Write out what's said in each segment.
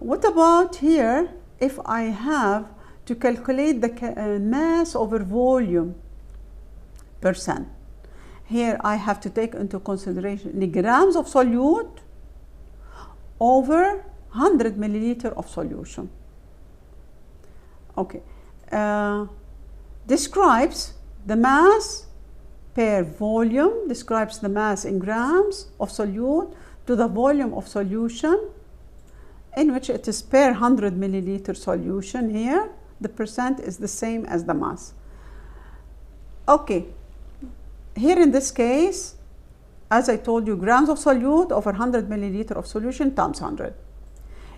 What about here if I have to calculate the mass over volume percent? Here I have to take into consideration the grams of solute over 100 milliliter of solution. Okay, describes the mass per volume, describes the mass in grams of solute to the volume of solution, in which it is per 100 milliliter solution. Here the percent is the same as the mass. Okay, here in this case, as I told you, grams of solute over 100 milliliter of solution times 100.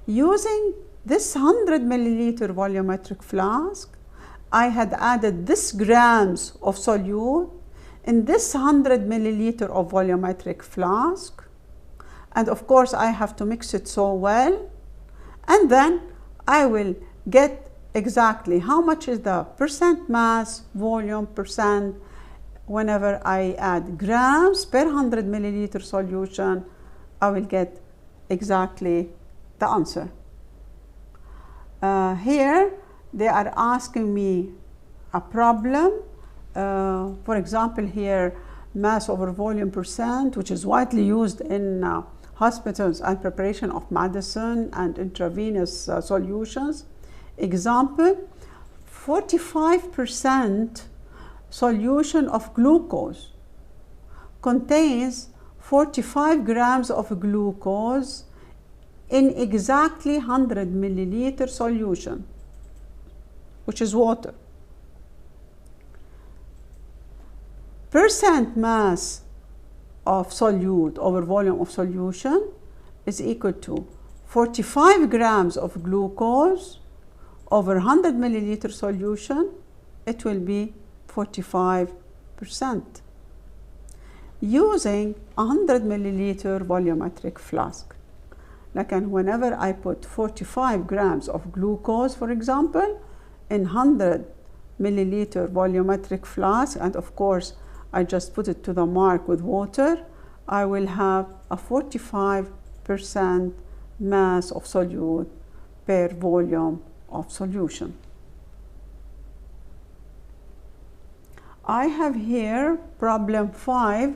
Using this 100 milliliter volumetric flask, I had added this grams of solute in this 100 milliliter of volumetric flask, and of course I have to mix it so well, and then I will get exactly how much is the percent mass, volume, percent. Whenever I add grams per 100 milliliter solution, I will get exactly the answer. Here they are asking me a problem. For example, here mass over volume percent, which is widely used in hospitals and preparation of medicine and intravenous solutions. Example, 45% solution of glucose contains 45 grams of glucose in exactly 100 milliliter solution, which is water. Percent mass of solute over volume of solution is equal to 45 grams of glucose over 100 milliliter solution. It will be 45%. Using 100 milliliter volumetric flask. Like, and whenever I put 45 grams of glucose, for example, in 100 milliliter volumetric flask, and of course I just put it to the mark with water, I will have a 45% mass of solute per volume of solution. I have here problem 5,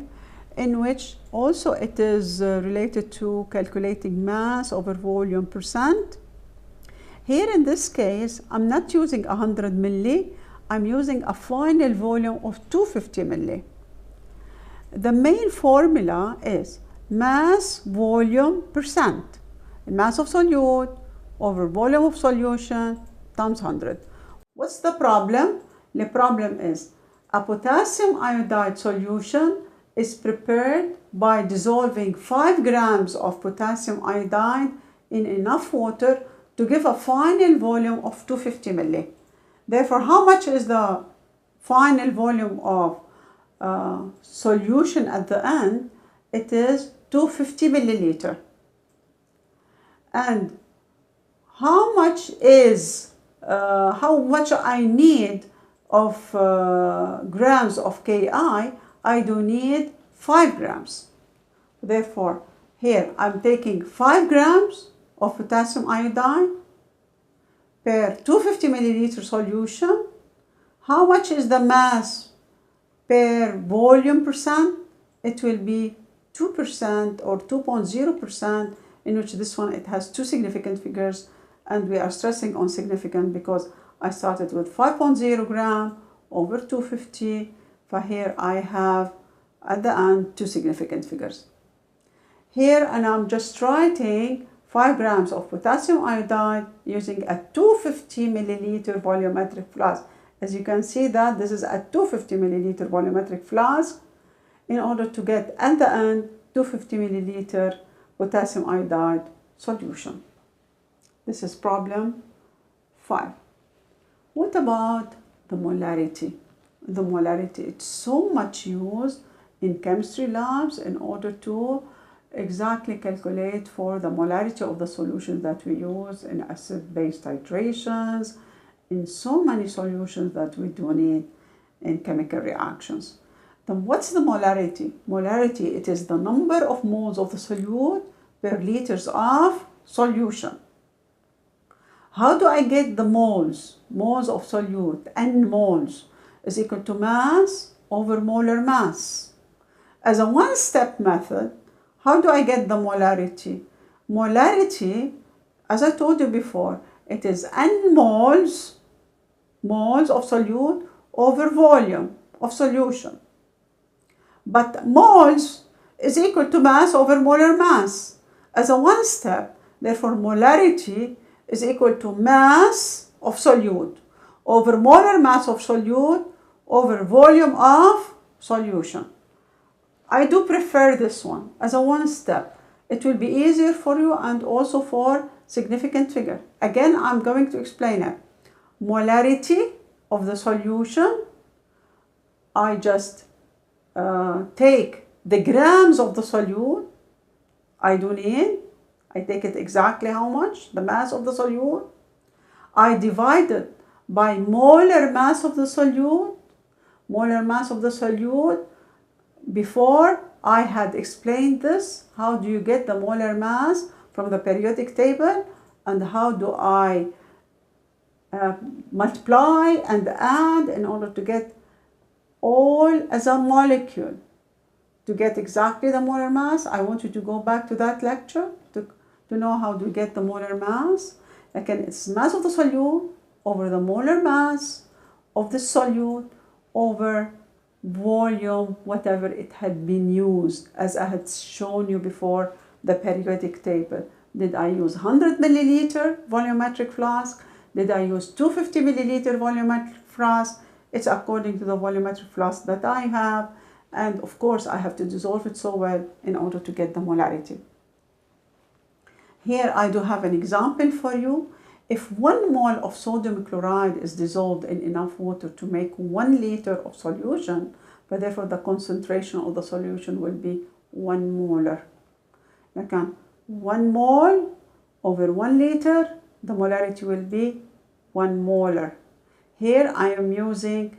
in which also it is related to calculating mass over volume percent. Here in this case, I'm not using 100 milli, I'm using a final volume of 250 milli. The main formula is mass volume percent, mass of solute over volume of solution times 100. What's the problem? The problem is a potassium iodide solution is prepared by dissolving 5 grams of potassium iodide in enough water to give a final volume of 250 milli. Therefore, how much is the final volume of solution at the end? It is 250 milliliter. And how much I need of grams of Ki? I do need 5 grams. Therefore, here I'm taking 5 grams of potassium iodide per 250 milliliter solution. How much is the mass per volume percent? It will be 2% or 2.0%, in which this one it has 2 significant figures, and we are stressing on significant because I started with 5.0 gram over 250, but here I have at the end 2 significant figures. Here, and I'm just writing 5 grams of potassium iodide using a 250 milliliter volumetric flask. As you can see that this is a 250 milliliter volumetric flask in order to get at the end 250 milliliter potassium iodide solution. This is problem 5. What about the molarity? The molarity, it's so much used in chemistry labs in order to exactly calculate for the molarity of the solutions that we use in acid-base titrations, in so many solutions that we do need in chemical reactions. Then what's the molarity? Molarity, it is the number of moles of the solute per liters of solution. How do I get the moles? Moles of solute, N moles is equal to mass over molar mass. As a one-step method, how do I get the molarity? Molarity, as I told you before, it is N moles of solute over volume of solution. But moles is equal to mass over molar mass. As a one step, therefore molarity is equal to mass of solute over molar mass of solute over volume of solution. I do prefer this one as a one step. It will be easier for you and also for significant figure. Again, I'm going to explain it. Molarity of the solution, I just take the grams of the solute I do need. I take it exactly how much, the mass of the solute. I divide it by molar mass of the solute. Molar mass of the solute. Before I had explained this, how do you get the molar mass from the periodic table, and how do I multiply and add in order to get all as a molecule. To get exactly the molar mass, I want you to go back to that lecture to know how to get the molar mass. Again, it's mass of the solute over the molar mass of the solute over volume, whatever it had been used, as I had shown you before the periodic table. Did I use 100 milliliter volumetric flask? Did I use 250 milliliter volumetric flask? It's according to the volumetric flask that I have. And of course, I have to dissolve it so well in order to get the molarity. Here I do have an example for you. If 1 mole of sodium chloride is dissolved in enough water to make 1 liter of solution, but therefore the concentration of the solution will be 1 molar. Again, 1 mole over 1 liter, the molarity will be 1 molar. Here I am using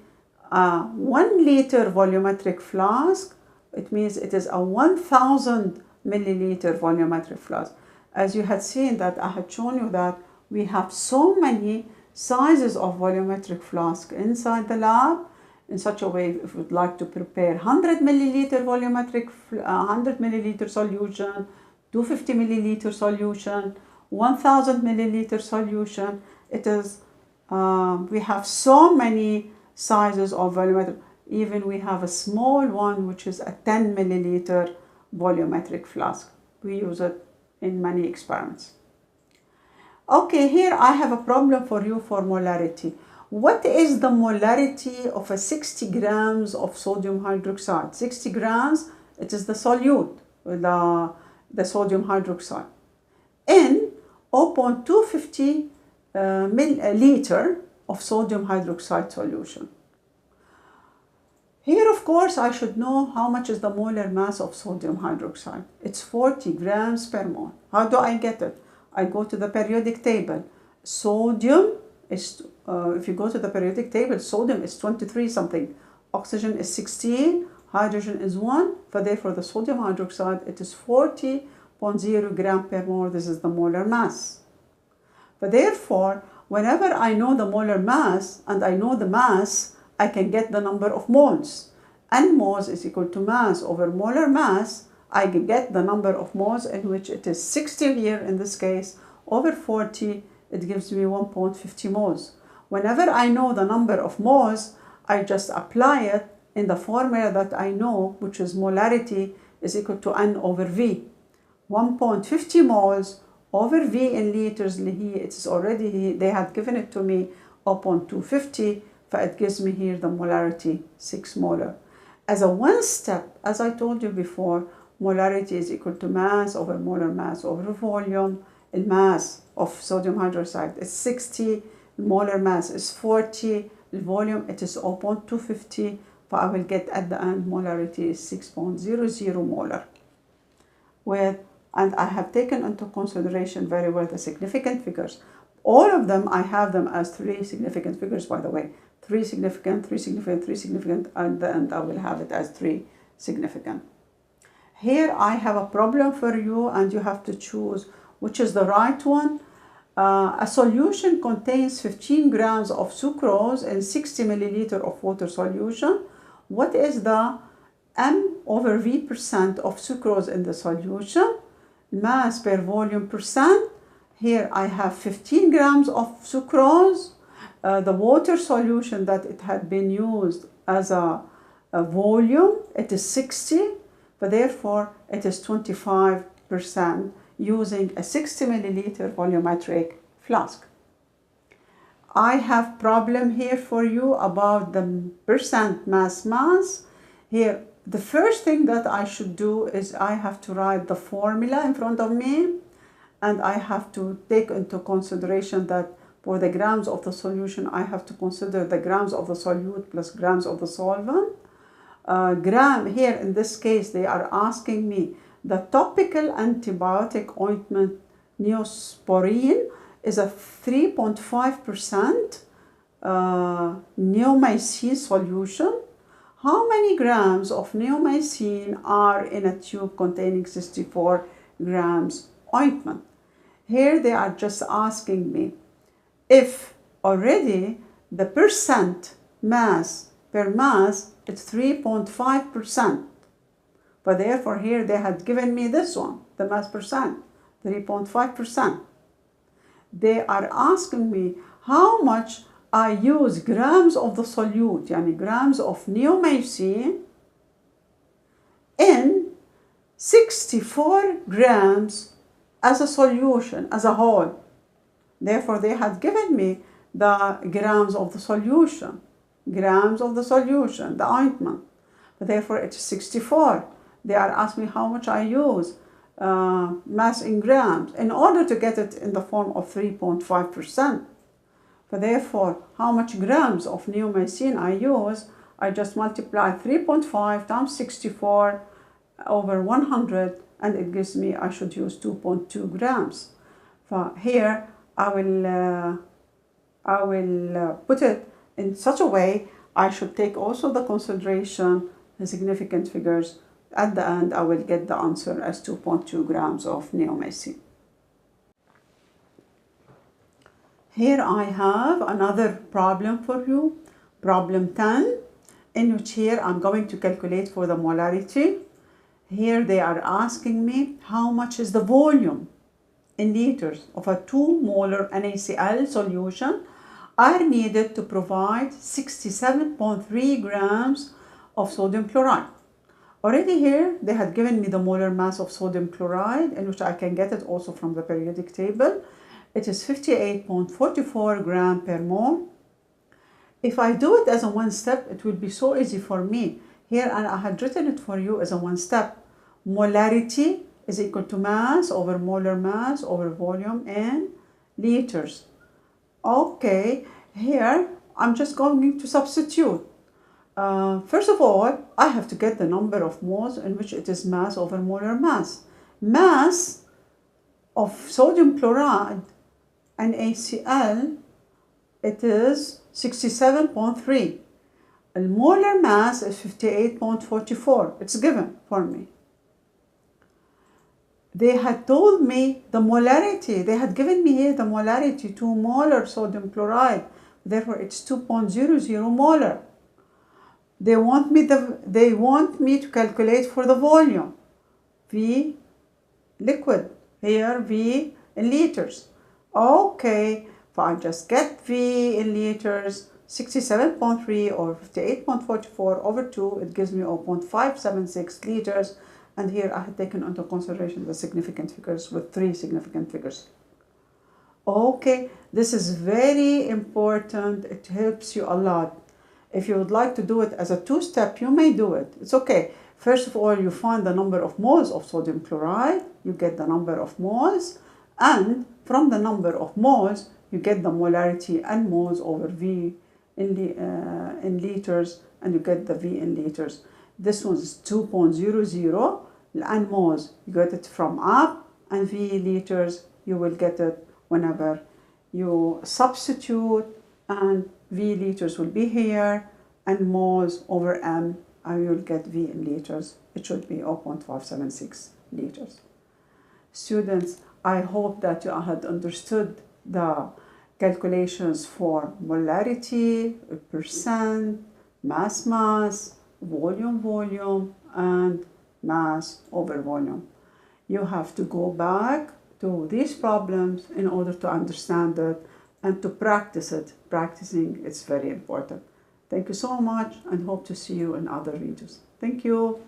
a 1 liter volumetric flask. It means it is a 1000 milliliter volumetric flask. As you had seen that I had shown you that we have so many sizes of volumetric flask inside the lab. In such a way, if you'd like to prepare 100 milliliter volumetric, 100 milliliter solution, 250 milliliter solution, 1000 milliliter solution, it is, we have so many sizes of volumetric. Even we have a small one, which is a 10 milliliter volumetric flask. We use it in many experiments. Okay, here I have a problem for you for molarity. What is the molarity of a 60 grams of sodium hydroxide? 60 grams, it is the solute, the sodium hydroxide, in 0.250 milliliter of sodium hydroxide solution. Here, of course, I should know how much is the molar mass of sodium hydroxide. It's 40 grams per mole. How do I get it? I go to the periodic table. Sodium is, if you go to the periodic table, sodium is 23 something. Oxygen is 16, hydrogen is 1. But therefore, the sodium hydroxide, it is 40.0 gram per mole. This is the molar mass. But therefore, whenever I know the molar mass and I know the mass, I can get the number of moles. N moles is equal to mass over molar mass. I can get the number of moles, in which it is 60 here in this case, over 40, it gives me 1.50 moles. Whenever I know the number of moles, I just apply it in the formula that I know, which is molarity is equal to N over V. 1.50 moles over V in liters, it's already, they had given it to me 0.250, but it gives me here the molarity 6 molar. As a one step, as I told you before, molarity is equal to mass over molar mass over volume. The mass of sodium hydroxide is 60, the molar mass is 40, the volume it is 0.250, but I will get at the end molarity is 6.00 molar. And I have taken into consideration very well the significant figures. All of them, I have them as 3 significant figures, by the way. 3 significant, 3 significant, 3 significant, and then I will have it as 3 significant. Here I have a problem for you, and you have to choose which is the right one. A solution contains 15 grams of sucrose in 60 milliliter of water solution. What is the M over V percent of sucrose in the solution? Mass per volume percent. Here I have 15 grams of sucrose. The water solution that it had been used as a volume, it is 60, but therefore it is 25% using a 60 milliliter volumetric flask. I have problem here for you about the percent mass. Here, the first thing that I should do is I have to write the formula in front of me, and I have to take into consideration that for the grams of the solution, I have to consider the grams of the solute plus grams of the solvent. Gram, here in this case, they are asking me the topical antibiotic ointment Neosporin is a 3.5% neomycin solution. How many grams of neomycin are in a tube containing 64 grams ointment? Here they are just asking me if already the percent mass per mass is 3.5%. But therefore here they had given me this one, the mass percent, 3.5%. They are asking me how much I use grams of the solute, yani grams of neomycin in 64 grams as a solution, as a whole. Therefore they had given me the grams of the solution, the ointment. But therefore it's 64. They are asking me how much I use mass in grams in order to get it in the form of 3.5%. But therefore, how much grams of neomycin I use, I just multiply 3.5 times 64 over 100, and it gives me I should use 2.2 grams. So here I will put it in such a way I should take also the consideration the significant figures. At the end, I will get the answer as 2.2 grams of neomycin. Here I have another problem for you, problem 10, in which here I'm going to calculate for the molarity. Here they are asking me how much is the volume in liters of a 2 molar NaCl solution are needed to provide 67.3 grams of sodium chloride. Already here, they had given me the molar mass of sodium chloride, in which I can get it also from the periodic table. It is 58.44 gram per mole. If I do it as a one step, it will be so easy for me. Here, and I had written it for you as a one step. Molarity is equal to mass over molar mass over volume in liters. Okay, here I'm just going to substitute. First of all, I have to get the number of moles in which it is mass over molar mass. Mass of sodium chloride and NaCl, it is 67.3. And molar mass is 58.44. It's given for me. They had told me the molarity. They had given me here the molarity, 2 molar sodium chloride. Therefore, it's 2.00 molar. They want me to calculate for the volume. V liquid. Here V in liters. Okay, if I just get V in liters, 67.3 or 58.44 over 2, it gives me 0.576 liters. And here I have taken into consideration the significant figures with 3 significant figures. Okay, this is very important. It helps you a lot. If you would like to do it as a 2-step, you may do it. It's okay. First of all, you find the number of moles of sodium chloride. You get the number of moles. And from the number of moles, you get the molarity and moles over V in liters. And you get the V in liters. This one is 2.00. And moles, you get it from up. And V liters, you will get it whenever you substitute. And V liters will be here, and moles over M, I will get V in liters. It should be 0.576 liters. Students, I hope that you had understood the calculations for molarity, percent, mass, volume, and mass over volume. You have to go back to these problems in order to understand it and to practice it. Practicing is very important. Thank you so much and hope to see you in other videos. Thank you.